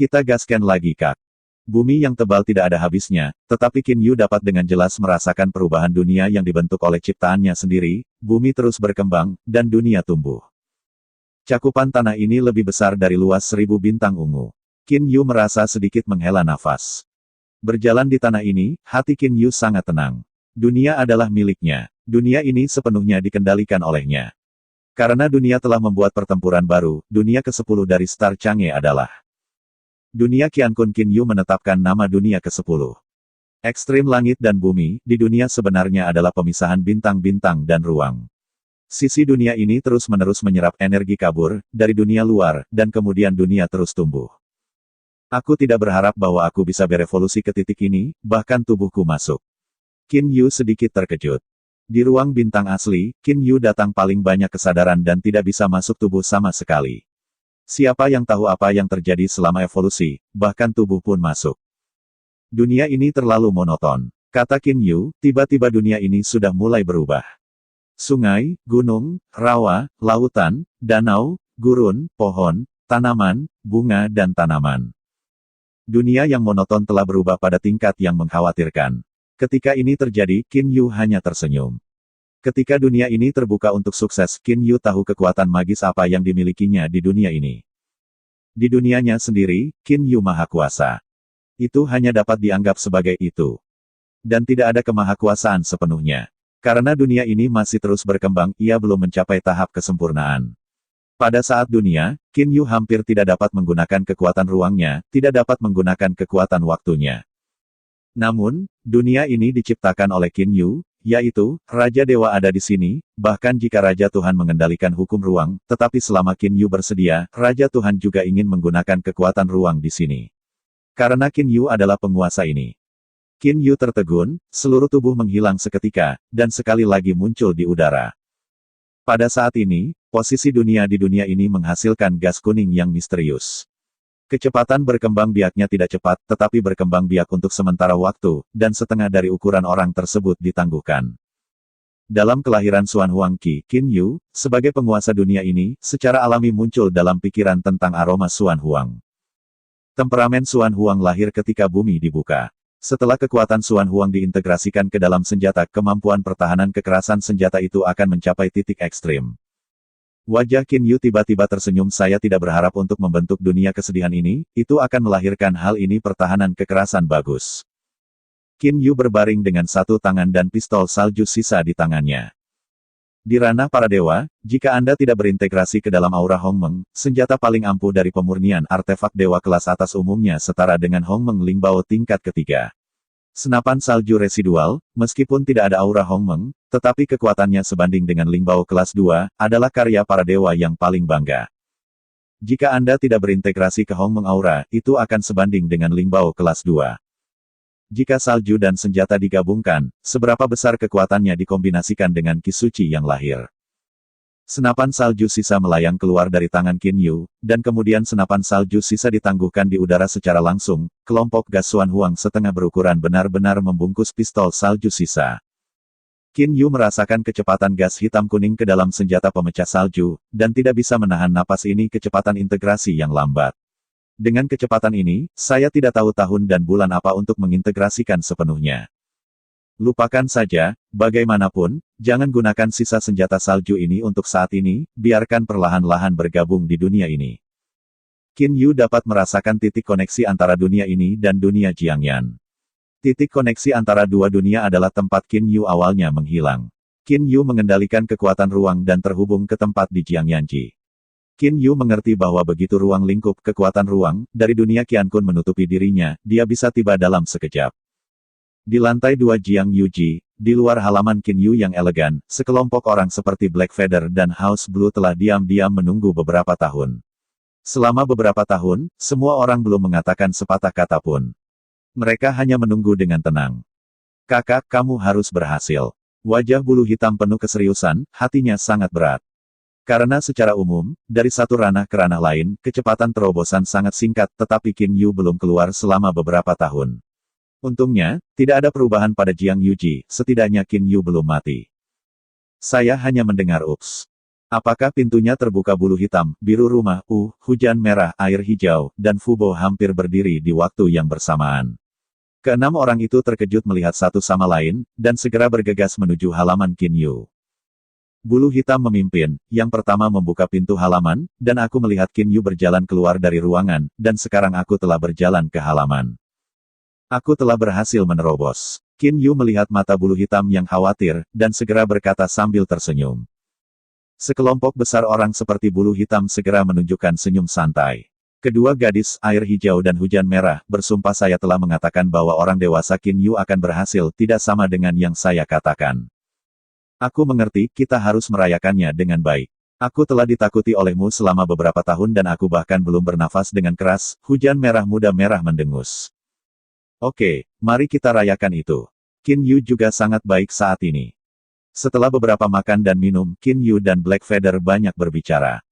Kita gaskan lagi Kak. Bumi yang tebal tidak ada habisnya, tetapi Qin Yu dapat dengan jelas merasakan perubahan dunia yang dibentuk oleh ciptaannya sendiri, bumi terus berkembang, dan dunia tumbuh. Cakupan tanah ini lebih besar dari luas 1000 bintang ungu. Qin Yu merasa sedikit menghela nafas. Berjalan di tanah ini, hati Qin Yu sangat tenang. Dunia adalah miliknya. Dunia ini sepenuhnya dikendalikan olehnya. Karena dunia telah membuat pertempuran baru, dunia ke-10 dari Star Chang'e adalah dunia Qiankun. Qin Yu menetapkan nama dunia ke-10. Ekstrim langit dan bumi, di dunia sebenarnya adalah pemisahan bintang-bintang dan ruang. Sisi dunia ini terus-menerus menyerap energi kabur, dari dunia luar, dan kemudian dunia terus tumbuh. Aku tidak berharap bahwa aku bisa berevolusi ke titik ini, bahkan tubuhku masuk. Qin Yu sedikit terkejut. Di ruang bintang asli, Qin Yu datang paling banyak kesadaran dan tidak bisa masuk tubuh sama sekali. Siapa yang tahu apa yang terjadi selama evolusi, bahkan tubuh pun masuk. Dunia ini terlalu monoton. Kata Qin Yu, tiba-tiba dunia ini sudah mulai berubah. Sungai, gunung, rawa, lautan, danau, gurun, pohon, tanaman, bunga dan tanaman. Dunia yang monoton telah berubah pada tingkat yang mengkhawatirkan. Ketika ini terjadi, Qin Yu hanya tersenyum. Ketika dunia ini terbuka untuk sukses, Qin Yu tahu kekuatan magis apa yang dimilikinya di dunia ini. Di dunianya sendiri, Qin Yu maha kuasa. Itu hanya dapat dianggap sebagai itu. Dan tidak ada kemahakuasaan sepenuhnya. Karena dunia ini masih terus berkembang, ia belum mencapai tahap kesempurnaan. Pada saat dunia, Qin Yu hampir tidak dapat menggunakan kekuatan ruangnya, tidak dapat menggunakan kekuatan waktunya. Namun, dunia ini diciptakan oleh Qin Yu, yaitu, Raja Dewa ada di sini, bahkan jika Raja Tuhan mengendalikan hukum ruang, tetapi selama Qin Yu bersedia, Raja Tuhan juga ingin menggunakan kekuatan ruang di sini. Karena Qin Yu adalah penguasa ini. Qin Yu tertegun, seluruh tubuh menghilang seketika, dan sekali lagi muncul di udara. Pada saat ini, posisi dunia di dunia ini menghasilkan gas kuning yang misterius. Kecepatan berkembang biaknya tidak cepat, tetapi berkembang biak untuk sementara waktu, dan setengah dari ukuran orang tersebut ditangguhkan. Dalam kelahiran Xuan Huang Qi, Qin Yu, sebagai penguasa dunia ini, secara alami muncul dalam pikiran tentang aroma Xuan Huang. Temperamen Xuan Huang lahir ketika bumi dibuka. Setelah kekuatan Xuan Huang diintegrasikan ke dalam senjata, kemampuan pertahanan kekerasan senjata itu akan mencapai titik ekstrim. Wajah Qin Yu tiba-tiba tersenyum. Saya tidak berharap untuk membentuk dunia kesedihan ini, itu akan melahirkan hal ini pertahanan kekerasan bagus. Qin Yu berbaring dengan satu tangan dan pistol salju sisa di tangannya. Di ranah para dewa, jika Anda tidak berintegrasi ke dalam aura Hongmeng, senjata paling ampuh dari pemurnian artefak dewa kelas atas umumnya setara dengan Hongmeng Lingbao tingkat ketiga. Senapan salju residual, meskipun tidak ada aura Hongmeng, tetapi kekuatannya sebanding dengan Lingbao kelas 2, adalah karya para dewa yang paling bangga. Jika Anda tidak berintegrasi ke Hongmeng aura, itu akan sebanding dengan Lingbao kelas 2. Jika salju dan senjata digabungkan, seberapa besar kekuatannya dikombinasikan dengan Qi Suci yang lahir. Senapan salju sisa melayang keluar dari tangan Qin Yu, dan kemudian senapan salju sisa ditangguhkan di udara secara langsung. Kelompok gas Xuan Huang setengah berukuran benar-benar membungkus pistol salju sisa. Qin Yu merasakan kecepatan gas hitam kuning ke dalam senjata pemecah salju, dan tidak bisa menahan napas. Ini kecepatan integrasi yang lambat. Dengan kecepatan ini, saya tidak tahu tahun dan bulan apa untuk mengintegrasikan sepenuhnya. Lupakan saja, bagaimanapun, jangan gunakan sisa senjata salju ini untuk saat ini, biarkan perlahan-lahan bergabung di dunia ini. Qin Yu dapat merasakan titik koneksi antara dunia ini dan dunia Jiangyan. Titik koneksi antara dua dunia adalah tempat Qin Yu awalnya menghilang. Qin Yu mengendalikan kekuatan ruang dan terhubung ke tempat di Jiangyanji. Qin Yu mengerti bahwa begitu ruang lingkup kekuatan ruang, dari dunia Qiankun menutupi dirinya, dia bisa tiba dalam sekejap. Di lantai 2 Jiang Yuji, di luar halaman Qin Yu yang elegan, sekelompok orang seperti Black Feather dan House Blue telah diam-diam menunggu beberapa tahun. Selama beberapa tahun, semua orang belum mengatakan sepatah kata pun. Mereka hanya menunggu dengan tenang. Kakak, kamu harus berhasil. Wajah bulu hitam penuh keseriusan, hatinya sangat berat. Karena secara umum, dari satu ranah ke ranah lain, kecepatan terobosan sangat singkat, tetapi Qin Yu belum keluar selama beberapa tahun. Untungnya, tidak ada perubahan pada Jiang Yuji, setidaknya Qin Yu belum mati. Saya hanya mendengar ups. Apakah pintunya terbuka? Bulu hitam, biru rumah, hujan merah, air hijau, dan Fubo hampir berdiri di waktu yang bersamaan. Keenam orang itu terkejut melihat satu sama lain, dan segera bergegas menuju halaman Qin Yu. Bulu hitam memimpin, yang pertama membuka pintu halaman, dan aku melihat Qin Yu berjalan keluar dari ruangan, dan sekarang aku telah berjalan ke halaman. Aku telah berhasil menerobos. Qin Yu melihat mata bulu hitam yang khawatir, dan segera berkata sambil tersenyum. Sekelompok besar orang seperti bulu hitam segera menunjukkan senyum santai. Kedua gadis, air hijau dan hujan merah, bersumpah saya telah mengatakan bahwa orang dewasa Qin Yu akan berhasil tidak sama dengan yang saya katakan. Aku mengerti, kita harus merayakannya dengan baik. Aku telah ditakuti olehmu selama beberapa tahun dan aku bahkan belum bernafas dengan keras, hujan merah muda merah mendengus. Oke, mari kita rayakan itu. Qin Yu juga sangat baik saat ini. Setelah beberapa makan dan minum, Qin Yu dan Black Feather banyak berbicara.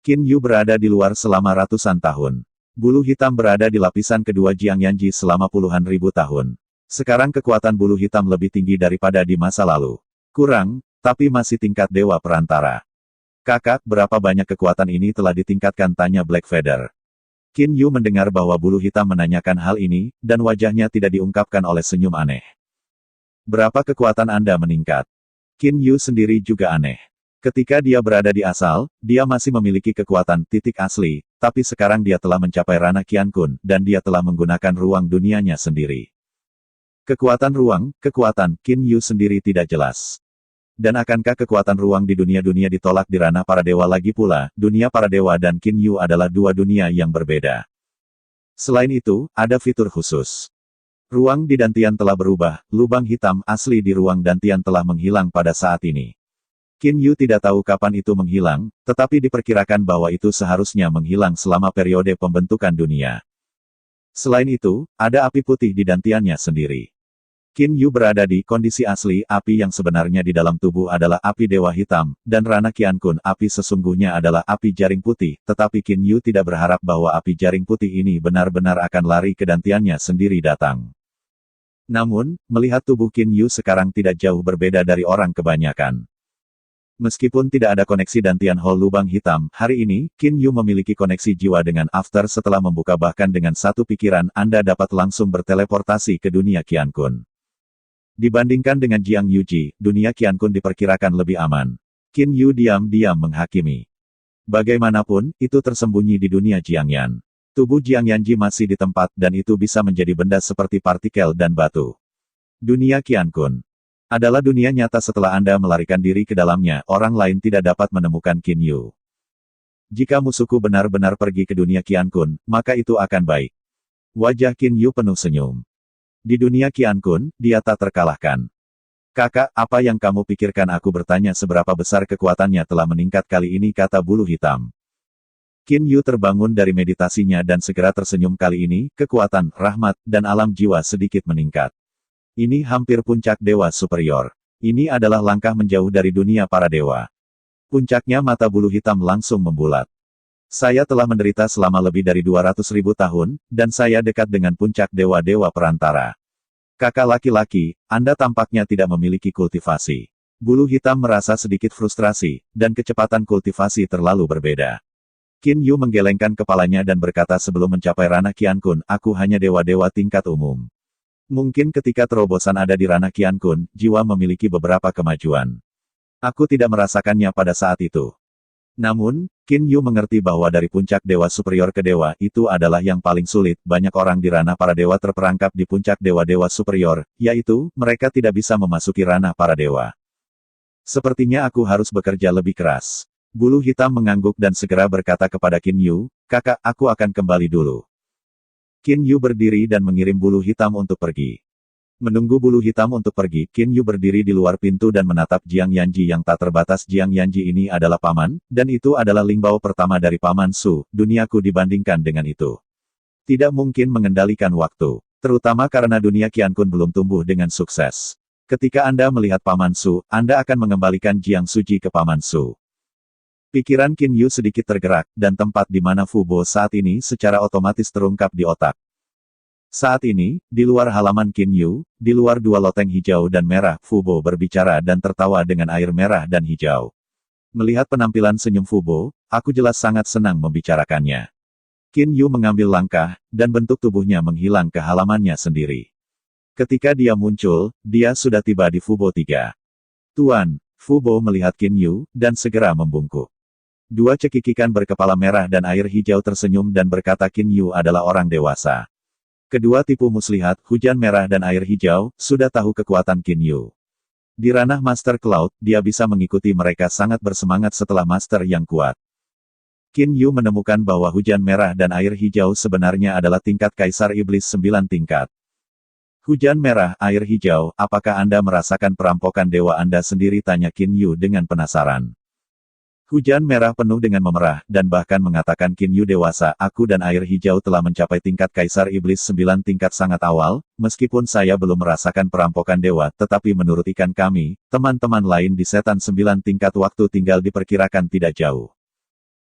Qin Yu berada di luar selama ratusan tahun. Bulu hitam berada di lapisan kedua Jiang Yanji selama puluhan ribu tahun. Sekarang kekuatan bulu hitam lebih tinggi daripada di masa lalu. Kurang, tapi masih tingkat dewa perantara. Kakak, berapa banyak kekuatan ini telah ditingkatkan? Tanya Black Feather. Qin Yu mendengar bahwa bulu hitam menanyakan hal ini, dan wajahnya tidak diungkapkan oleh senyum aneh. Berapa kekuatan Anda meningkat? Qin Yu sendiri juga aneh. Ketika dia berada di asal, dia masih memiliki kekuatan titik asli, tapi sekarang dia telah mencapai ranah Qiankun, dan dia telah menggunakan ruang dunianya sendiri. Kekuatan ruang, kekuatan, Qin Yu sendiri tidak jelas. Dan akankah kekuatan ruang di dunia-dunia ditolak di ranah para dewa? Lagi pula, dunia para dewa dan Qin Yu adalah dua dunia yang berbeda. Selain itu, ada fitur khusus. Ruang di Dantian telah berubah, lubang hitam asli di ruang Dantian telah menghilang pada saat ini. Qin Yu tidak tahu kapan itu menghilang, tetapi diperkirakan bahwa itu seharusnya menghilang selama periode pembentukan dunia. Selain itu, ada api putih di Dantiannya sendiri. Qin Yu berada di kondisi asli, api yang sebenarnya di dalam tubuh adalah api dewa hitam, dan ranah Qiankun api sesungguhnya adalah api jaring putih, tetapi Qin Yu tidak berharap bahwa api jaring putih ini benar-benar akan lari ke Dantiannya sendiri datang. Namun, melihat tubuh Qin Yu sekarang tidak jauh berbeda dari orang kebanyakan. Meskipun tidak ada koneksi Dantian Hall lubang hitam, hari ini, Qin Yu memiliki koneksi jiwa dengan After setelah membuka bahkan dengan satu pikiran, Anda dapat langsung berteleportasi ke dunia Qiankun. Dibandingkan dengan Jiang Yuji, dunia Qiankun diperkirakan lebih aman. Qin Yu diam-diam menghakimi. Bagaimanapun, itu tersembunyi di dunia Jiangyan. Tubuh Jiang Yanji masih di tempat dan itu bisa menjadi benda seperti partikel dan batu. Dunia Qiankun adalah dunia nyata setelah Anda melarikan diri ke dalamnya, orang lain tidak dapat menemukan Qin Yu. Jika musuhku benar-benar pergi ke dunia Qiankun, maka itu akan baik. Wajah Qin Yu penuh senyum. Di dunia Qiankun, dia tak terkalahkan. Kakak, apa yang kamu pikirkan? Aku bertanya seberapa besar kekuatannya telah meningkat kali ini, kata bulu hitam. Qin Yu terbangun dari meditasinya dan segera tersenyum. Kali ini, kekuatan, rahmat, dan alam jiwa sedikit meningkat. Ini hampir puncak dewa superior. Ini adalah langkah menjauh dari dunia para dewa. Puncaknya mata bulu hitam langsung membulat. Saya telah menderita selama lebih dari 200.000 tahun, dan saya dekat dengan puncak dewa-dewa perantara. Kakak laki-laki, Anda tampaknya tidak memiliki kultivasi. Bulu hitam merasa sedikit frustrasi, dan kecepatan kultivasi terlalu berbeda. Qin Yu menggelengkan kepalanya dan berkata sebelum mencapai ranah Qiankun, aku hanya dewa-dewa tingkat umum. Mungkin ketika terobosan ada di ranah Qiankun, jiwa memiliki beberapa kemajuan. Aku tidak merasakannya pada saat itu. Namun, Qin Yu mengerti bahwa dari puncak dewa superior ke dewa, itu adalah yang paling sulit. Banyak orang di ranah para dewa terperangkap di puncak dewa-dewa superior, yaitu, mereka tidak bisa memasuki ranah para dewa. Sepertinya aku harus bekerja lebih keras. Bulu hitam mengangguk dan segera berkata kepada Qin Yu, kakak, aku akan kembali dulu. Qin Yu berdiri dan mengirim bulu hitam untuk pergi. Menunggu bulu hitam untuk pergi, Qin Yu berdiri di luar pintu dan menatap Jiang Yanji yang tak terbatas. Jiang Yanji ini adalah paman, dan itu adalah lingbao pertama dari Paman Su. Duniaku dibandingkan dengan itu tidak mungkin mengendalikan waktu, terutama karena dunia Qiankun belum tumbuh dengan sukses. Ketika Anda melihat Paman Su, Anda akan mengembalikan Jiang Suji ke Paman Su. Pikiran Qin Yu sedikit tergerak, dan tempat di mana Fu Bo saat ini secara otomatis terungkap di otak. Saat ini, di luar halaman Qin Yu, di luar dua loteng hijau dan merah, Fu Bo berbicara dan tertawa dengan air merah dan hijau. Melihat penampilan senyum Fubo, aku jelas sangat senang membicarakannya. Qin Yu mengambil langkah, dan bentuk tubuhnya menghilang ke halamannya sendiri. Ketika dia muncul, dia sudah tiba di Fubo 3. Tuan, Fubo melihat Qin Yu, dan segera membungkuk. Dua cekikikan berkepala merah dan air hijau tersenyum dan berkata Qin Yu adalah orang dewasa. Kedua tipu muslihat, hujan merah dan air hijau, sudah tahu kekuatan Qin Yu. Di ranah Master Cloud, dia bisa mengikuti mereka sangat bersemangat setelah Master yang kuat. Qin Yu menemukan bahwa hujan merah dan air hijau sebenarnya adalah tingkat Kaisar Iblis 9 tingkat. Hujan merah, air hijau, apakah Anda merasakan perampokan dewa Anda sendiri? Tanya Qin Yu dengan penasaran. Hujan merah penuh dengan memerah, dan bahkan mengatakan Qin Yu dewasa, aku dan air hijau telah mencapai tingkat Kaisar Iblis 9 tingkat sangat awal, meskipun saya belum merasakan perampokan dewa, tetapi menurut ikan kami, teman-teman lain di setan 9 tingkat waktu tinggal diperkirakan tidak jauh.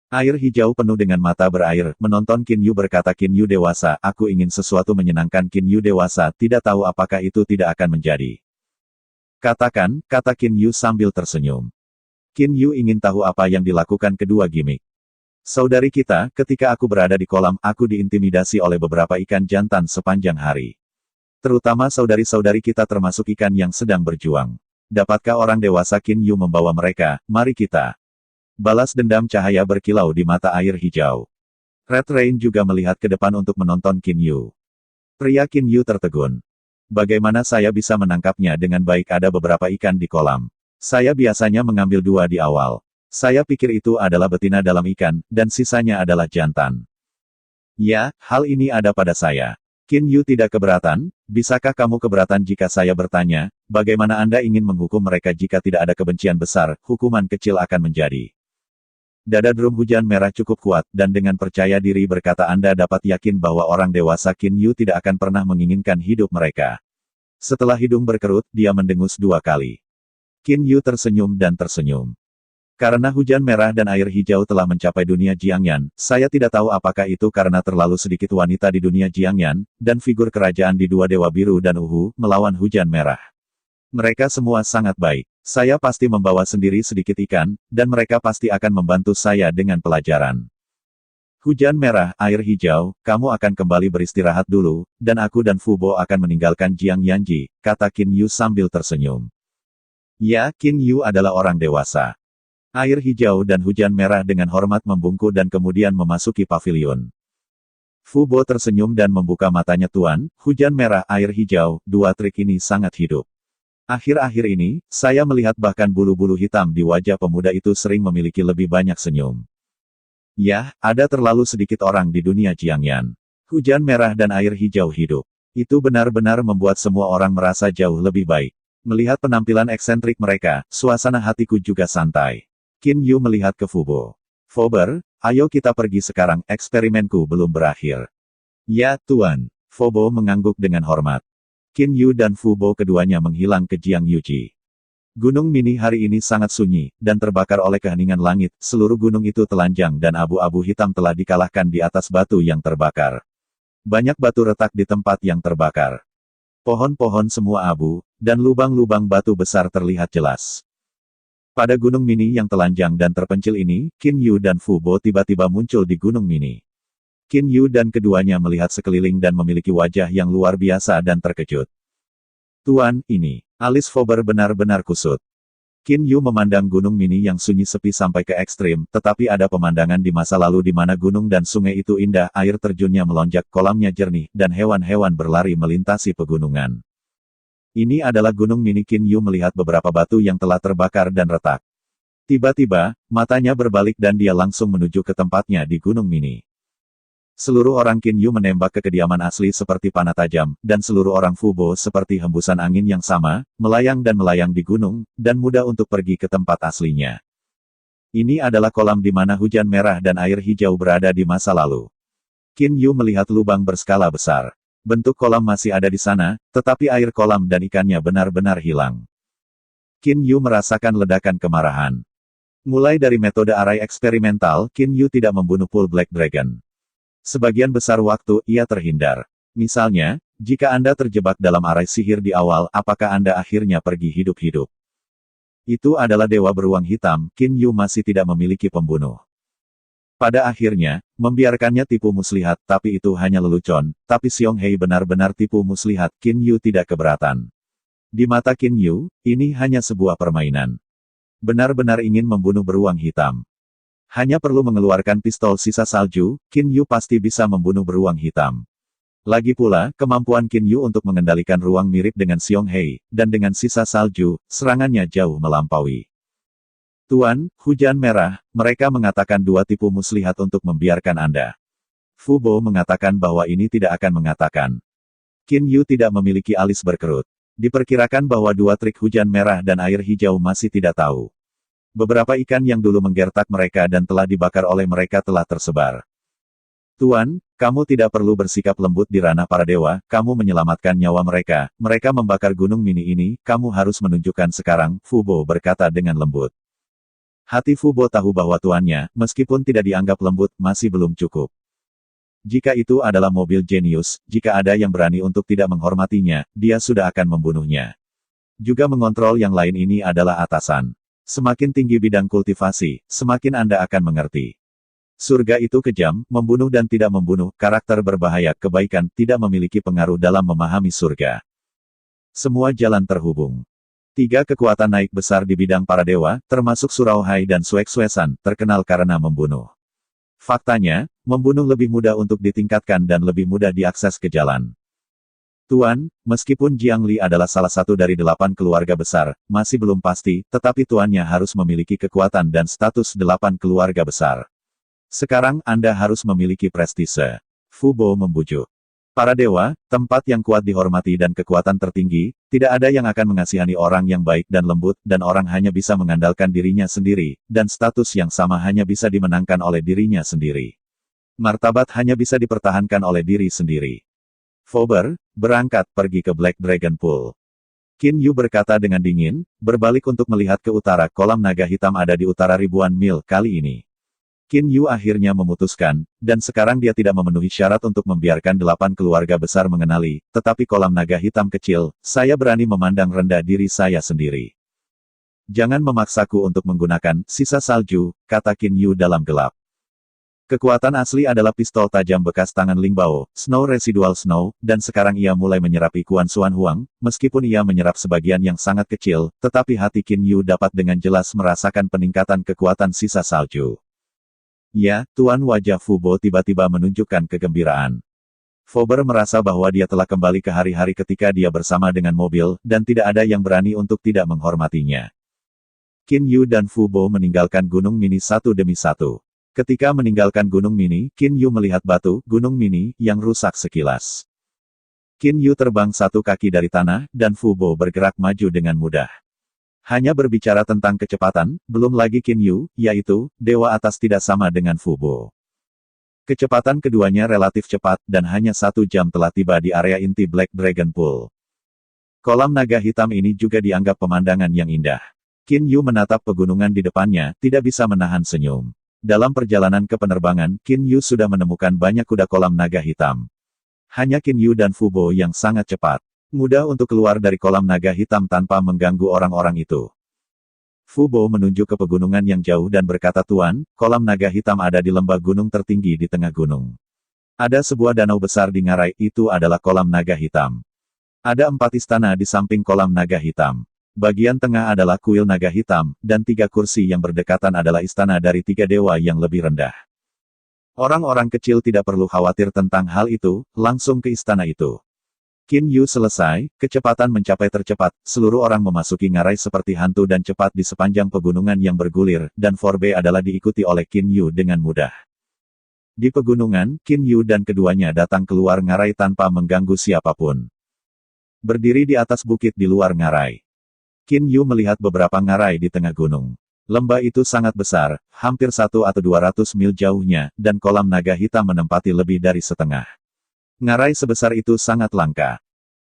Air hijau penuh dengan mata berair, menonton Qin Yu berkata Qin Yu dewasa, aku ingin sesuatu menyenangkan Qin Yu dewasa, tidak tahu apakah itu tidak akan menjadi. Katakan, kata Qin Yu sambil tersenyum. Qin Yu ingin tahu apa yang dilakukan kedua gimik. Saudari kita, ketika aku berada di kolam, aku diintimidasi oleh beberapa ikan jantan sepanjang hari. Terutama saudari-saudari kita termasuk ikan yang sedang berjuang. Dapatkah orang dewasa Qin Yu membawa mereka? Mari kita. Balas dendam cahaya berkilau di mata air hijau. Red Rain juga melihat ke depan untuk menonton Qin Yu. Pria Qin Yu tertegun. Bagaimana saya bisa menangkapnya dengan baik? Ada beberapa ikan di kolam. Saya biasanya mengambil 2 di awal. Saya pikir itu adalah betina dalam ikan, dan sisanya adalah jantan. Ya, hal ini ada pada saya. Qin Yu tidak keberatan, bisakah kamu keberatan jika saya bertanya, bagaimana Anda ingin menghukum mereka jika tidak ada kebencian besar, hukuman kecil akan menjadi. Dada drum hujan merah cukup kuat, dan dengan percaya diri berkata Anda dapat yakin bahwa orang dewasa Qin Yu tidak akan pernah menginginkan hidup mereka. Setelah hidung berkerut, dia mendengus 2 kali. Qin Yu tersenyum dan tersenyum. Karena hujan merah dan air hijau telah mencapai dunia Jiangyan, saya tidak tahu apakah itu karena terlalu sedikit wanita di dunia Jiangyan, dan figur kerajaan di 2 dewa biru dan Uhu, melawan hujan merah. Mereka semua sangat baik. Saya pasti membawa sendiri sedikit ikan, dan mereka pasti akan membantu saya dengan pelajaran. Hujan merah, air hijau, kamu akan kembali beristirahat dulu, dan aku dan Fubo akan meninggalkan Jiangyanji, kata Qin Yu sambil tersenyum. Ya, Qin Yu adalah orang dewasa. Air hijau dan hujan merah dengan hormat membungkuk dan kemudian memasuki pavilion. Fubo tersenyum dan membuka matanya Tuan, hujan merah, air hijau, 2 trik ini sangat hidup. Akhir-akhir ini, saya melihat bahkan bulu-bulu hitam di wajah pemuda itu sering memiliki lebih banyak senyum. Ya, ada terlalu sedikit orang di dunia Jiangyan. Hujan merah dan air hijau hidup. Itu benar-benar membuat semua orang merasa jauh lebih baik. Melihat penampilan eksentrik mereka, suasana hatiku juga santai. Qin Yu melihat ke Fubo. Fober, ayo kita pergi sekarang, eksperimenku belum berakhir. Ya, Tuan. Fubo mengangguk dengan hormat. Qin Yu dan Fubo keduanya menghilang ke Jiangyuji. Gunung Mini hari ini sangat sunyi, dan terbakar oleh keheningan langit, seluruh gunung itu telanjang dan abu-abu hitam telah dikalahkan di atas batu yang terbakar. Banyak batu retak di tempat yang terbakar. Pohon-pohon semua abu, dan lubang-lubang batu besar terlihat jelas. Pada Gunung Mini yang telanjang dan terpencil ini, Qin Yu dan Fubo tiba-tiba muncul di Gunung Mini. Qin Yu dan keduanya melihat sekeliling dan memiliki wajah yang luar biasa dan terkejut. Tuan, ini. Alis Fober benar-benar kusut. Qin Yu memandang Gunung Mini yang sunyi sepi sampai ke ekstrim, tetapi ada pemandangan di masa lalu di mana gunung dan sungai itu indah, air terjunnya melonjak, kolamnya jernih, dan hewan-hewan berlari melintasi pegunungan. Ini adalah Gunung Mini. Qin Yu melihat beberapa batu yang telah terbakar dan retak. Tiba-tiba, matanya berbalik dan dia langsung menuju ke tempatnya di Gunung Mini. Seluruh orang Qin Yu menembak ke kediaman asli seperti panah tajam, dan seluruh orang Fubo seperti hembusan angin yang sama, melayang dan melayang di gunung, dan mudah untuk pergi ke tempat aslinya. Ini adalah kolam di mana hujan merah dan air hijau berada di masa lalu. Qin Yu melihat lubang berskala besar. Bentuk kolam masih ada di sana, tetapi air kolam dan ikannya benar-benar hilang. Qin Yu merasakan ledakan kemarahan. Mulai dari metode arai eksperimental, Qin Yu tidak membunuh Full Black Dragon. Sebagian besar waktu, ia terhindar. Misalnya, jika Anda terjebak dalam arai sihir di awal, apakah Anda akhirnya pergi hidup-hidup? Itu adalah dewa beruang hitam, Qin Yu masih tidak memiliki pembunuh. Pada akhirnya, membiarkannya tipu muslihat, tapi itu hanya lelucon, tapi Xiong Hei benar-benar tipu muslihat, Qin Yu tidak keberatan. Di mata Qin Yu, ini hanya sebuah permainan. Benar-benar ingin membunuh beruang hitam. Hanya perlu mengeluarkan pistol sisa salju, Qin Yu pasti bisa membunuh beruang hitam. Lagi pula, kemampuan Qin Yu untuk mengendalikan ruang mirip dengan Xiong Hei, dan dengan sisa salju, serangannya jauh melampaui. Tuan, hujan merah, mereka mengatakan dua tipu muslihat untuk membiarkan Anda. Fu Bo mengatakan bahwa ini tidak akan mengatakan. Qin Yu tidak memiliki alis berkerut. Diperkirakan bahwa dua trik hujan merah dan air hijau masih tidak tahu. Beberapa ikan yang dulu menggertak mereka dan telah dibakar oleh mereka telah tersebar. Tuan, kamu tidak perlu bersikap lembut di ranah para dewa, kamu menyelamatkan nyawa mereka, mereka membakar gunung mini ini, kamu harus menunjukkan sekarang, Fu Bo berkata dengan lembut. Hati Fu Bo tahu bahwa tuannya, meskipun tidak dianggap lembut, masih belum cukup. Jika itu adalah mobil jenius, jika ada yang berani untuk tidak menghormatinya, dia sudah akan membunuhnya. Juga mengontrol yang lain ini adalah atasan. Semakin tinggi bidang kultivasi, semakin Anda akan mengerti. Surga itu kejam, membunuh dan tidak membunuh, karakter berbahaya, kebaikan, tidak memiliki pengaruh dalam memahami surga. Semua jalan terhubung. Tiga kekuatan naik besar di bidang para dewa, termasuk Surau Hai dan Suek-Suesan, terkenal karena membunuh. Faktanya, membunuh lebih mudah untuk ditingkatkan dan lebih mudah diakses ke jalan. Tuan, meskipun Jiang Li adalah salah satu dari 8 keluarga besar, masih belum pasti, tetapi tuannya harus memiliki kekuatan dan status 8 keluarga besar. Sekarang Anda harus memiliki prestise. Fu Bo membujuk. Para dewa, tempat yang kuat dihormati dan kekuatan tertinggi, tidak ada yang akan mengasihani orang yang baik dan lembut, dan orang hanya bisa mengandalkan dirinya sendiri, dan status yang sama hanya bisa dimenangkan oleh dirinya sendiri. Martabat hanya bisa dipertahankan oleh diri sendiri. Faber, berangkat pergi ke Black Dragon Pool. Qin Yu berkata dengan dingin, berbalik untuk melihat ke utara, kolam naga hitam ada di utara ribuan mil kali ini. Qin Yu akhirnya memutuskan, dan sekarang dia tidak memenuhi syarat untuk membiarkan 8 keluarga besar mengenali, tetapi kolam naga hitam kecil, saya berani memandang rendah diri saya sendiri. Jangan memaksaku untuk menggunakan sisa salju, kata Qin Yu dalam gelap. Kekuatan asli adalah pistol tajam bekas tangan Ling Bao, Snow Residual Snow, dan sekarang ia mulai menyerap Ikuan Xuan Huang, meskipun ia menyerap sebagian yang sangat kecil, tetapi hati Qin Yu dapat dengan jelas merasakan peningkatan kekuatan sisa salju. Ya, Tuan, wajah Fu Bo tiba-tiba menunjukkan kegembiraan. Faber merasa bahwa dia telah kembali ke hari-hari ketika dia bersama dengan mobil, dan tidak ada yang berani untuk tidak menghormatinya. Qin Yu dan Fu Bo meninggalkan Gunung Mini satu demi satu. Ketika meninggalkan Gunung Mini, Qin Yu melihat batu, Gunung Mini, yang rusak sekilas. Qin Yu terbang satu kaki dari tanah, dan Fu Bo bergerak maju dengan mudah. Hanya berbicara tentang kecepatan, belum lagi Qin Yu, yaitu, dewa atas tidak sama dengan Fu Bo. Kecepatan keduanya relatif cepat, dan hanya 1 jam telah tiba di area inti Black Dragon Pool. Kolam naga hitam ini juga dianggap pemandangan yang indah. Qin Yu menatap pegunungan di depannya, tidak bisa menahan senyum. Dalam perjalanan ke penerbangan, Qin Yu sudah menemukan banyak kuda kolam naga hitam. Hanya Qin Yu dan Fu Bo yang sangat cepat. Mudah untuk keluar dari kolam naga hitam tanpa mengganggu orang-orang itu. Fu Bo menunjuk ke pegunungan yang jauh dan berkata, Tuan, kolam naga hitam ada di lembah gunung tertinggi di tengah gunung. Ada sebuah danau besar di ngarai, itu adalah kolam naga hitam. Ada 4 istana di samping kolam naga hitam. Bagian tengah adalah kuil naga hitam, dan 3 kursi yang berdekatan adalah istana dari 3 dewa yang lebih rendah. Orang-orang kecil tidak perlu khawatir tentang hal itu, langsung ke istana itu. Qin Yu selesai, kecepatan mencapai tercepat, seluruh orang memasuki ngarai seperti hantu dan cepat di sepanjang pegunungan yang bergulir, dan Forbe adalah diikuti oleh Qin Yu dengan mudah. Di pegunungan, Qin Yu dan keduanya datang keluar ngarai tanpa mengganggu siapapun. Berdiri di atas bukit di luar ngarai. Qin Yu melihat beberapa ngarai di tengah gunung. Lembah itu sangat besar, hampir 1 atau 200 mil jauhnya, dan kolam naga hitam menempati lebih dari setengah. Ngarai sebesar itu sangat langka.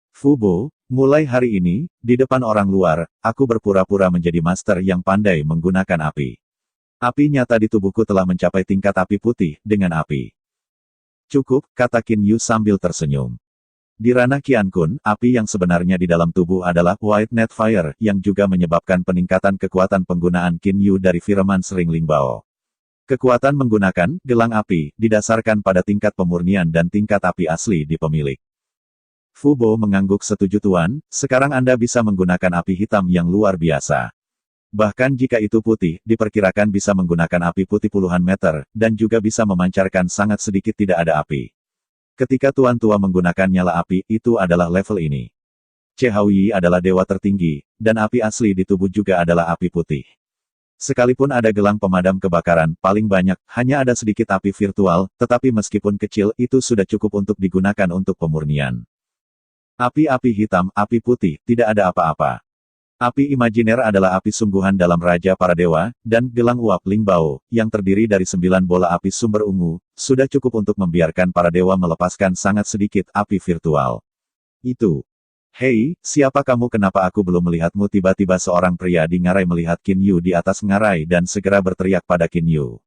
Fu Bo, mulai hari ini, di depan orang luar, aku berpura-pura menjadi master yang pandai menggunakan api. Api nyata di tubuhku telah mencapai tingkat api putih, dengan api. Cukup, kata Qin Yu sambil tersenyum. Di ranah Qian Kun, api yang sebenarnya di dalam tubuh adalah White Net Fire, yang juga menyebabkan peningkatan kekuatan penggunaan Qin Yu dari Firman Sering Lingbao. Kekuatan menggunakan gelang api didasarkan pada tingkat pemurnian dan tingkat api asli di pemilik. Fu Bo mengangguk setuju Tuan, sekarang Anda bisa menggunakan api hitam yang luar biasa. Bahkan jika itu putih, diperkirakan bisa menggunakan api putih puluhan meter, dan juga bisa memancarkan sangat sedikit tidak ada api. Ketika Tuan Tua menggunakan nyala api, itu adalah level ini. Che Haoyi adalah dewa tertinggi, dan api asli di tubuh juga adalah api putih. Sekalipun ada gelang pemadam kebakaran, paling banyak, hanya ada sedikit api virtual, tetapi meskipun kecil, itu sudah cukup untuk digunakan untuk pemurnian. Api-api hitam, api putih, tidak ada apa-apa. Api imajiner adalah api sungguhan dalam Raja para Dewa, dan gelang uap Lingbao, yang terdiri dari 9 bola api sumber ungu, sudah cukup untuk membiarkan para dewa melepaskan sangat sedikit api virtual. Itu. Hei, siapa kamu? Kenapa aku belum melihatmu? Tiba-tiba seorang pria di ngarai melihat Qin Yu di atas ngarai dan segera berteriak pada Qin Yu.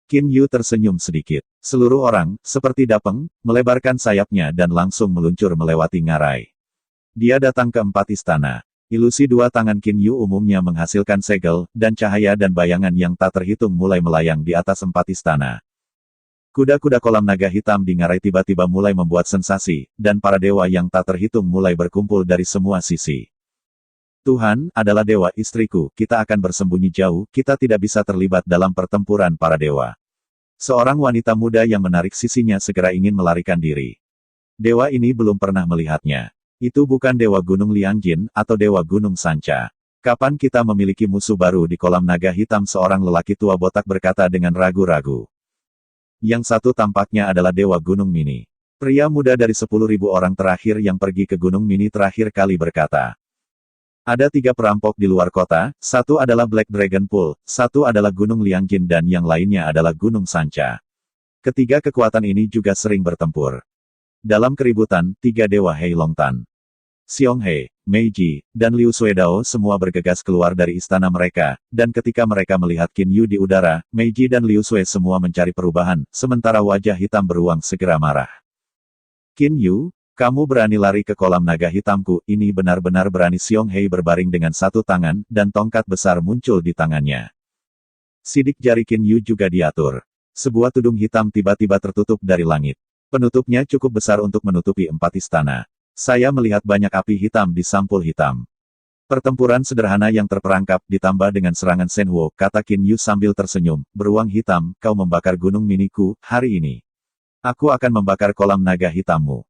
Qin Yu tersenyum sedikit. Seluruh orang, seperti Dapeng, melebarkan sayapnya dan langsung meluncur melewati ngarai. Dia datang ke 4 istana. Ilusi dua tangan Qin Yu umumnya menghasilkan segel, dan cahaya dan bayangan yang tak terhitung mulai melayang di atas 4 istana. Kuda-kuda kolam naga hitam di ngarai tiba-tiba mulai membuat sensasi, dan para dewa yang tak terhitung mulai berkumpul dari semua sisi. Tuhan, adalah dewa istriku, kita akan bersembunyi jauh, kita tidak bisa terlibat dalam pertempuran para dewa. Seorang wanita muda yang menarik sisinya segera ingin melarikan diri. Dewa ini belum pernah melihatnya. Itu bukan Dewa Gunung Liangjin, atau Dewa Gunung Sanca. Kapan kita memiliki musuh baru di kolam naga hitam? Seorang lelaki tua botak berkata dengan ragu-ragu. Yang satu tampaknya adalah Dewa Gunung Mini. Pria muda dari 10.000 orang terakhir yang pergi ke Gunung Mini terakhir kali berkata. Ada 3 perampok di luar kota, satu adalah Black Dragon Pool, satu adalah Gunung Liangjin dan yang lainnya adalah Gunung Sanca. Ketiga kekuatan ini juga sering bertempur. Dalam keributan, 3 dewa Hei Longtan, Xiong He, Meiji, dan Liu Suedao semua bergegas keluar dari istana mereka, dan ketika mereka melihat Qin Yu di udara, Meiji dan Liu Sue semua mencari perubahan, sementara wajah hitam beruang segera marah. Qin Yu, kamu berani lari ke kolam naga hitamku, ini benar-benar berani. Xiong He berbaring dengan satu tangan, dan tongkat besar muncul di tangannya. Sidik jari Qin Yu juga diatur. Sebuah tudung hitam tiba-tiba tertutup dari langit. Penutupnya cukup besar untuk menutupi 4 istana. Saya melihat banyak api hitam di sampul hitam. Pertempuran sederhana yang terperangkap ditambah dengan serangan Shenhuo, kata Qin Yu sambil tersenyum. Beruang hitam, kau membakar gunung miniku, hari ini. Aku akan membakar kolam naga hitammu.